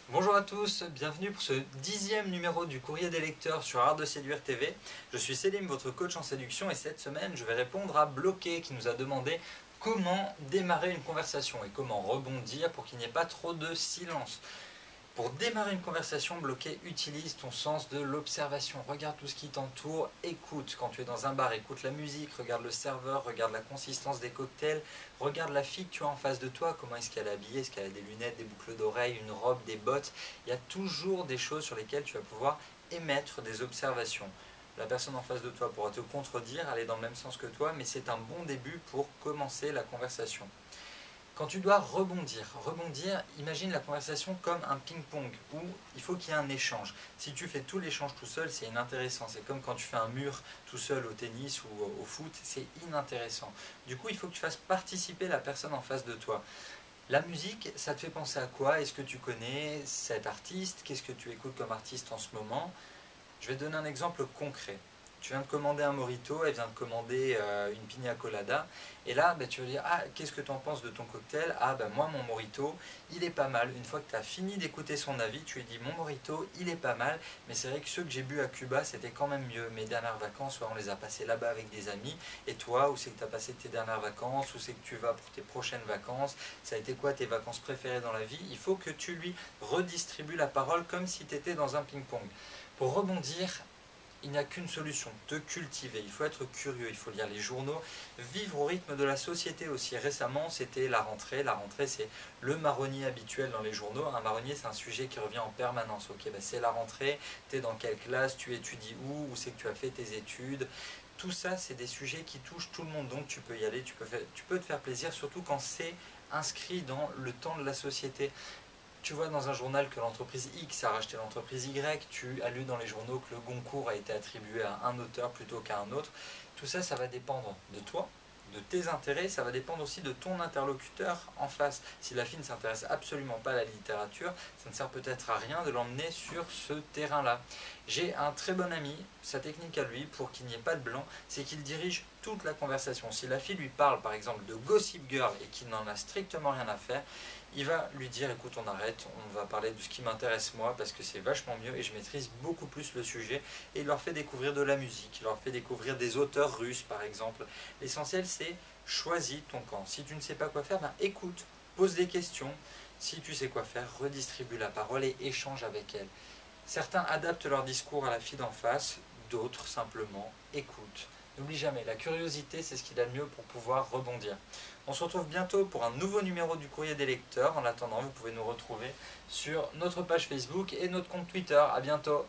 Bonjour à tous, bienvenue pour ce 10e numéro du Courrier des lecteurs sur Art de Séduire TV. Je suis Selim, votre coach en séduction, et cette semaine je vais répondre à Bloqué qui nous a demandé comment démarrer une conversation et comment rebondir pour qu'il n'y ait pas trop de silence. Pour démarrer une conversation, Bloqué utilise ton sens de l'observation. Regarde tout ce qui t'entoure, écoute. Quand tu es dans un bar, écoute la musique, regarde le serveur, regarde la consistance des cocktails, regarde la fille que tu as en face de toi, comment est-ce qu'elle est habillée, est-ce qu'elle a des lunettes, des boucles d'oreilles, une robe, des bottes. Il y a toujours des choses sur lesquelles tu vas pouvoir émettre des observations. La personne en face de toi pourra te contredire, aller dans le même sens que toi, mais c'est un bon début pour commencer la conversation. Quand tu dois rebondir, imagine la conversation comme un ping-pong où il faut qu'il y ait un échange. Si tu fais tout l'échange tout seul, c'est inintéressant. C'est comme quand tu fais un mur tout seul au tennis ou au foot, c'est inintéressant. Du coup, il faut que tu fasses participer la personne en face de toi. La musique, ça te fait penser à quoi? Est-ce que tu connais cet artiste? Qu'est-ce que tu écoutes comme artiste en ce moment? Je vais te donner un exemple concret. Tu viens de commander un mojito, elle vient de commander une pina colada, et là tu vas dire ah qu'est-ce que tu en penses de ton cocktail? Ah moi mon mojito il est pas mal. Une fois que tu as fini d'écouter son avis, tu lui dis mon mojito il est pas mal, mais c'est vrai que ceux que j'ai bu à Cuba c'était quand même mieux. Mes dernières vacances on les a passées là-bas avec des amis, et toi où c'est que tu as passé tes dernières vacances, où c'est que tu vas pour tes prochaines vacances, ça a été quoi tes vacances préférées dans la vie? Il faut que tu lui redistribues la parole comme si tu étais dans un ping-pong. Pour rebondir, il n'y a qu'une solution, te cultiver. Il faut être curieux, il faut lire les journaux, vivre au rythme de la société aussi. Récemment, c'était la rentrée. La rentrée, c'est le marronnier habituel dans les journaux. Un marronnier, c'est un sujet qui revient en permanence. Ok, c'est la rentrée, tu es dans quelle classe, tu étudies où c'est que tu as fait tes études. Tout ça, c'est des sujets qui touchent tout le monde, donc tu peux y aller, tu peux te faire plaisir, surtout quand c'est inscrit dans le temps de la société. Tu vois dans un journal que l'entreprise X a racheté l'entreprise Y, tu as lu dans les journaux que le Goncourt a été attribué à un auteur plutôt qu'à un autre. Tout ça, ça va dépendre de toi, de tes intérêts, ça va dépendre aussi de ton interlocuteur en face. Si la fille ne s'intéresse absolument pas à la littérature, ça ne sert peut-être à rien de l'emmener sur ce terrain-là. J'ai un très bon ami, sa technique à lui, pour qu'il n'y ait pas de blanc, c'est qu'il dirige toute la conversation. Si la fille lui parle par exemple de Gossip Girl et qu'il n'en a strictement rien à faire, il va lui dire écoute on arrête, on va parler de ce qui m'intéresse moi parce que c'est vachement mieux et je maîtrise beaucoup plus le sujet, et il leur fait découvrir de la musique, il leur fait découvrir des auteurs russes par exemple. L'essentiel c'est choisis ton camp. Si tu ne sais pas quoi faire, écoute, pose des questions. Si tu sais quoi faire, redistribue la parole et échange avec elle. Certains adaptent leur discours à la fille d'en face, d'autres simplement écoutent. N'oublie jamais, la curiosité c'est ce qu'il y a de mieux pour pouvoir rebondir. On se retrouve bientôt pour un nouveau numéro du Courrier des lecteurs. En attendant, vous pouvez nous retrouver sur notre page Facebook et notre compte Twitter. A bientôt.